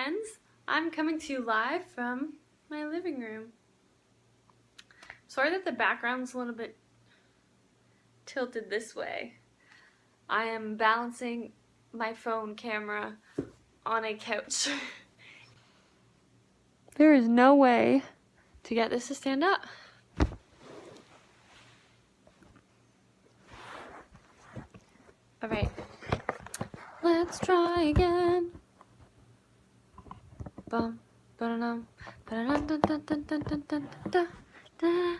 friends. I'm coming to you live from my living room. Sorry that the background's a little bit tilted this way. I am balancing my phone camera on a couch. There is no way to get this to stand up. Alright, let's try again. Bum, ba-da-dum, ba-da-dum, da-da-dum-dum-dum-dum-dum-dum. I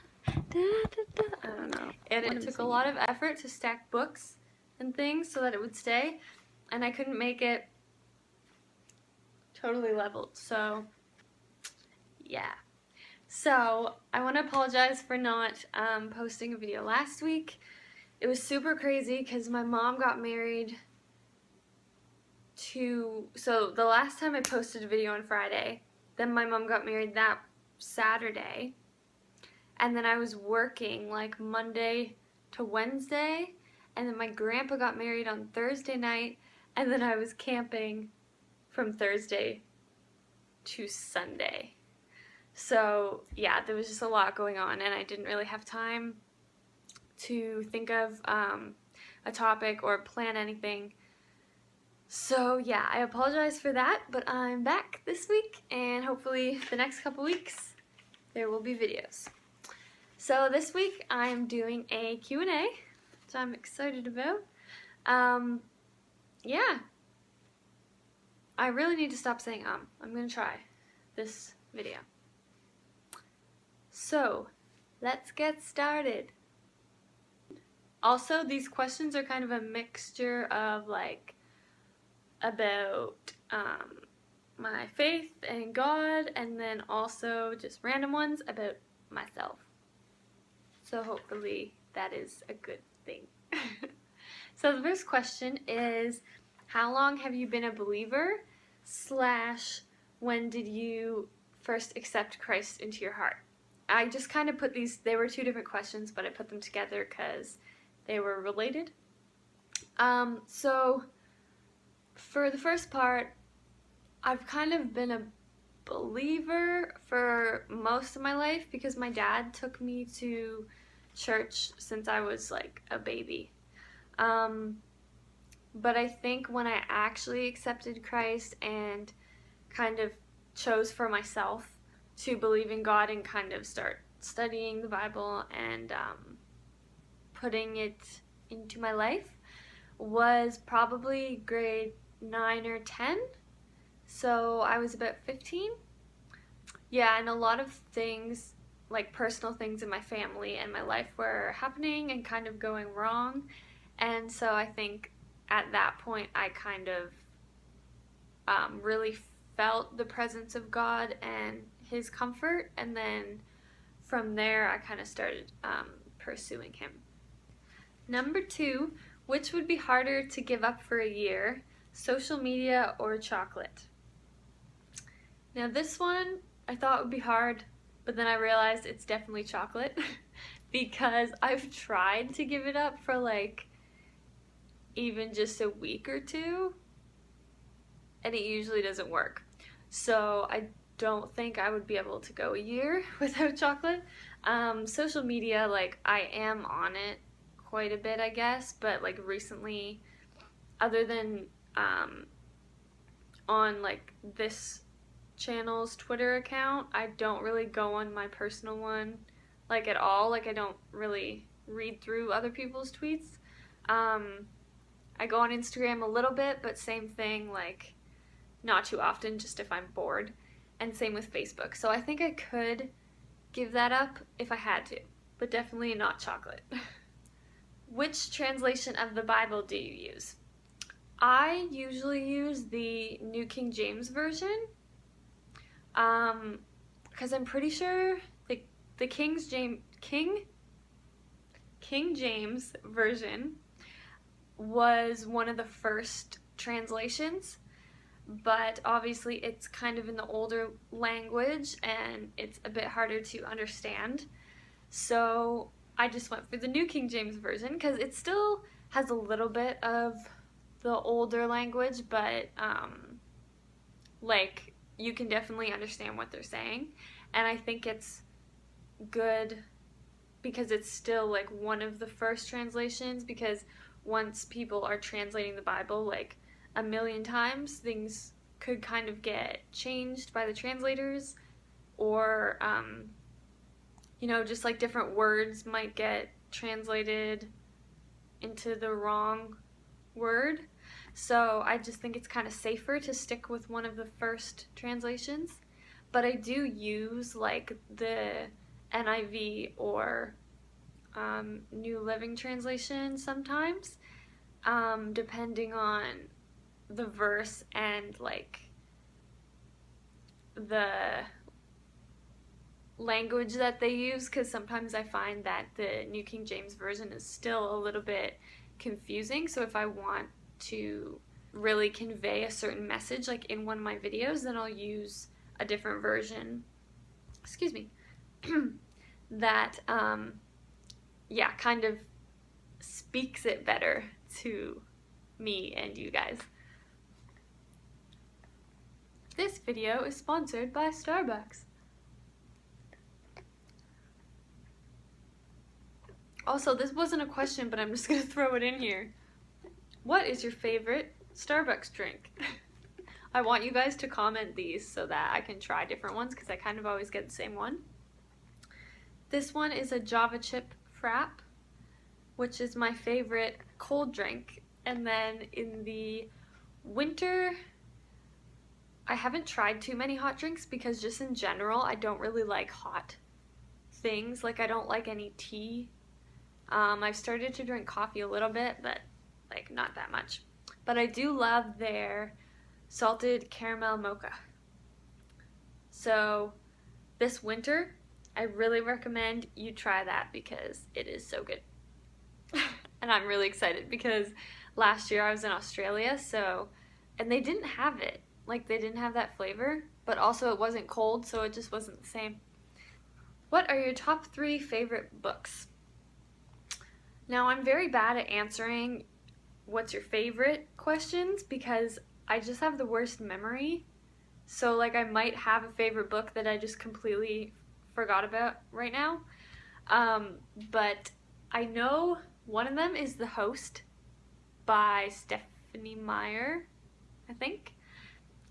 don't know. And it took a lot of effort to stack books and things so that it would stay, and I couldn't make it totally leveled, so yeah. So I want to apologize for not posting a video last week. It was super crazy because my mom got married so the last time I posted a video on Friday, then my mom got married that Saturday, and then I was working like Monday to Wednesday, and then my grandpa got married on Thursday night, and then I was camping from Thursday to Sunday. So yeah, there was just a lot going on, and I didn't really have time to think of a topic or plan anything. So yeah, I apologize for that, but I'm back this week, and hopefully the next couple weeks there will be videos. So this week I'm doing a Q&A, which I'm excited about. Yeah, I really need to stop saying I'm gonna try this video. So let's get started. Also, these questions are kind of a mixture of like about my faith and God, and then also just random ones about myself. So hopefully that is a good thing. So the first question is, how long have you been a believer / when did you first accept Christ into your heart? I just kind of put these, they were two different questions, but I put them together because they were related. So for the first part, I've kind of been a believer for most of my life because my dad took me to church since I was like a baby. But I think when I actually accepted Christ and kind of chose for myself to believe in God and kind of start studying the Bible and putting it into my life was probably grade 9 or 10. So I was about 15. Yeah, and a lot of things, like personal things in my family and my life, were happening and kind of going wrong. And so I think at that point I kind of really felt the presence of God and His comfort, and then from there I kind of started pursuing Him. Number 2, which would be harder to give up for a year, social media or chocolate? Now this one I thought would be hard, but then I realized it's definitely chocolate because I've tried to give it up for like even just a week or two, and it usually doesn't work. So I don't think I would be able to go a year without chocolate. Social media, like I am on it quite a bit, I guess, but like recently, other than on like this channel's Twitter account, I don't really go on my personal one like at all. Like I don't really read through other people's tweets. I go on Instagram a little bit, but same thing, like not too often, just if I'm bored. And same with Facebook. So I think I could give that up if I had to, but definitely not chocolate. Which translation of the Bible do you use? I usually use the New King James Version, because I'm pretty sure the King James Version was one of the first translations, but obviously it's kind of in the older language and it's a bit harder to understand. So I just went for the New King James Version because it still has a little bit of the older language, but like you can definitely understand what they're saying. And I think it's good because it's still like one of the first translations, because once people are translating the Bible like a million times, things could kind of get changed by the translators, or just like different words might get translated into the wrong word. So I just think it's kind of safer to stick with one of the first translations. But I do use like the NIV or New Living Translation sometimes, depending on the verse and like the language that they use, because sometimes I find that the New King James Version is still a little bit confusing. So if I want to really convey a certain message like in one of my videos, then I'll use a different version, excuse me, that kind of speaks it better to me and you guys. This video is sponsored by Starbucks. Also, this wasn't a question, but I'm just gonna throw it in here. What is your favorite Starbucks drink? I want you guys to comment these so that I can try different ones, because I kind of always get the same one. This one is a Java chip frap, which is my favorite cold drink. And then in the winter, I haven't tried too many hot drinks, because just in general, I don't really like hot things. Like, I don't like any tea. I've started to drink coffee a little bit, but like not that much. But I do love their salted caramel mocha. So this winter, I really recommend you try that, because it is so good. And I'm really excited because last year I was in Australia, and they didn't have it. Like, they didn't have that flavor, but also it wasn't cold, so it just wasn't the same. What are your top 3 favorite books? Now, I'm very bad at answering what's your favorite questions, because I just have the worst memory. So like, I might have a favorite book that I just completely forgot about right now. But I know one of them is The Host by Stephanie Meyer, I think.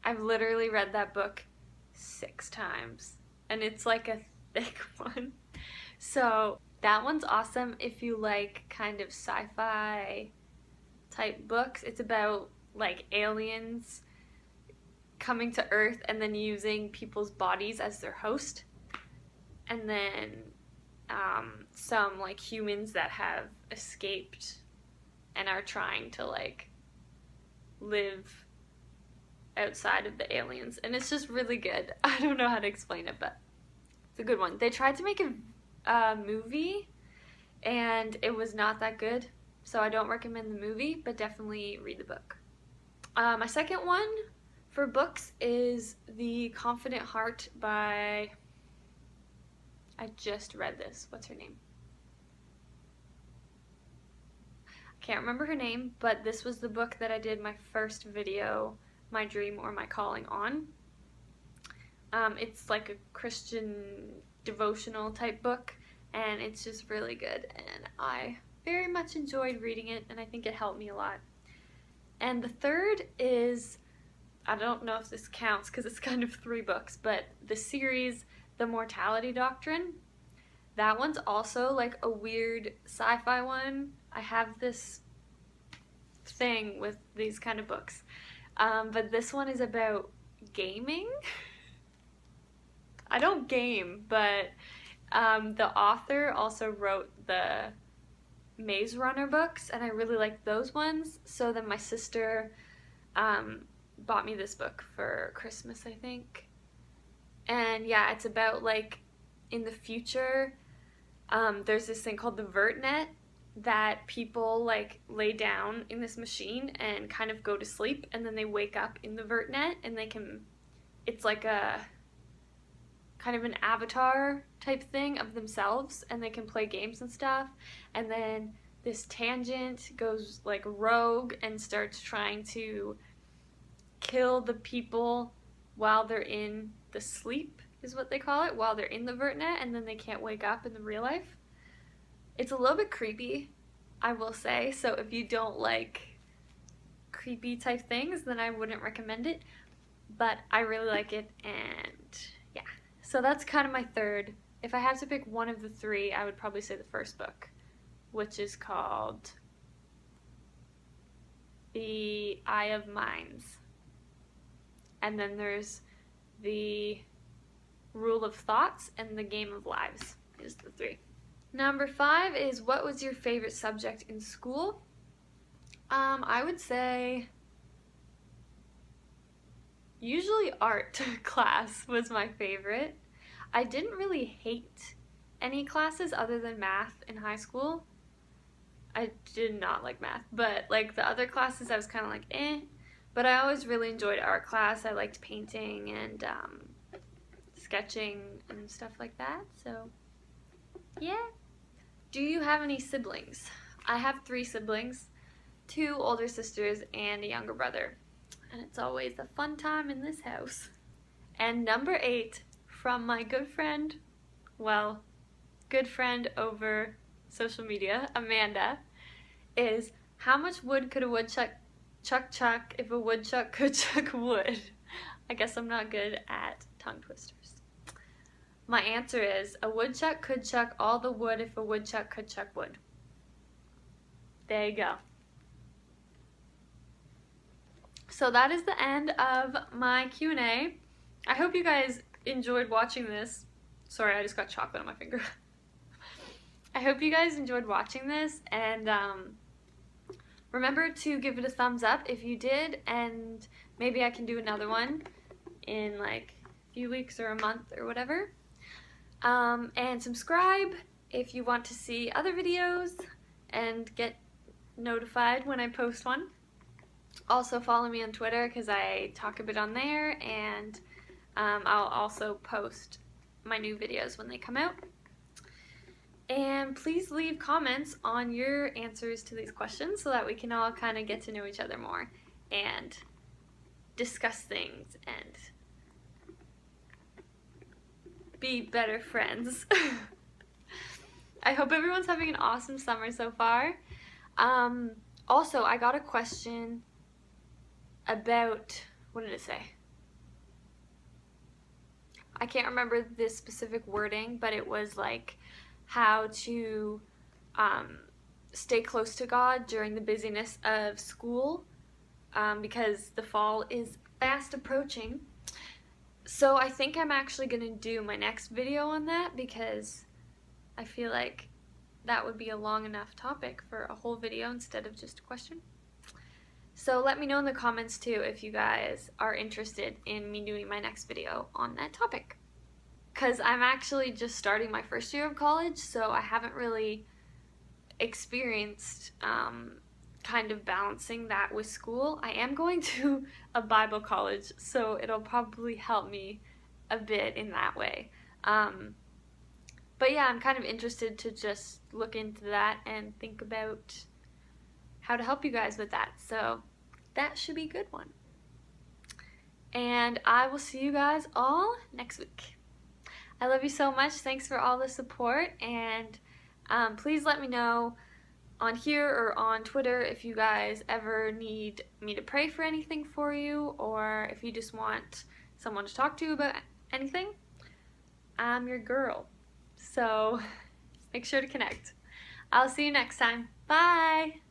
I've literally read that book 6 times, and it's like a thick one. So that one's awesome if you like kind of sci-fi type books. It's about like aliens coming to Earth and then using people's bodies as their host. And then some like humans that have escaped and are trying to like live outside of the aliens. And it's just really good. I don't know how to explain it, but it's a good one. They tried to make a movie, and it was not that good, so I don't recommend the movie, but definitely read the book. My second one for books is The Confident Heart by, I just read this, what's her name? I can't remember her name, but this was the book that I did my first video, My Dream or My Calling, on. It's like a Christian devotional type book, and it's just really good, and I very much enjoyed reading it, and I think it helped me a lot. And the third is, I don't know if this counts because it's kind of 3 books, but the series The Mortality Doctrine. That one's also like a weird sci-fi one. I have this thing with these kind of books, but this one is about gaming. I don't game, but the author also wrote the Maze Runner books, and I really like those ones. So then my sister bought me this book for Christmas, I think. And yeah, it's about like in the future, there's this thing called the VertNet that people like lay down in this machine and kind of go to sleep, and then they wake up in the VertNet, and they can, it's like a kind of an avatar type thing of themselves, and they can play games and stuff. And then this tangent goes like rogue and starts trying to kill the people while they're in the sleep, is what they call it, while they're in the vert net, and then they can't wake up in the real life. It's a little bit creepy, I will say, so if you don't like creepy type things, then I wouldn't recommend it, but I really like it, and yeah. So that's kind of my third. If I had to pick one of the three, I would probably say the first book, which is called The Eye of Minds. And then there's The Rule of Thoughts and The Game of Lives is the three. Number 5 is, what was your favorite subject in school? I would say usually art class was my favorite. I didn't really hate any classes other than math in high school. I did not like math, but like the other classes I was kind of like eh. But I always really enjoyed art class. I liked painting and sketching and stuff like that, so yeah. Do you have any siblings? I have 3 siblings, 2 older sisters and a younger brother, and it's always a fun time in this house. And number 8, from my good friend over social media, Amanda, is, how much wood could a woodchuck chuck if a woodchuck could chuck wood? I guess I'm not good at tongue twisters. My answer is, a woodchuck could chuck all the wood if a woodchuck could chuck wood. There you go. So that is the end of my Q&A. I hope you guys enjoyed watching this. Sorry, I just got chocolate on my finger. I hope you guys enjoyed watching this, and remember to give it a thumbs up if you did, and maybe I can do another one in like a few weeks or a month or whatever. And subscribe if you want to see other videos and get notified when I post one. Also follow me on Twitter because I talk a bit on there, and I'll also post my new videos when they come out. And please leave comments on your answers to these questions so that we can all kind of get to know each other more and discuss things and be better friends. I hope everyone's having an awesome summer so far. Also, I got a question about, what did it say? I can't remember the specific wording, but it was like how to stay close to God during the busyness of school, because the fall is fast approaching. So I think I'm actually going to do my next video on that, because I feel like that would be a long enough topic for a whole video instead of just a question. So let me know in the comments too if you guys are interested in me doing my next video on that topic. Because I'm actually just starting my first year of college, so I haven't really experienced kind of balancing that with school. I am going to a Bible college, so it'll probably help me a bit in that way. But yeah, I'm kind of interested to just look into that and think about how to help you guys with that. So that should be a good one. And I will see you guys all next week. I love you so much. Thanks for all the support, and please let me know on here or on Twitter if you guys ever need me to pray for anything for you, or if you just want someone to talk to about anything. I'm your girl. So make sure to connect. I'll see you next time. Bye!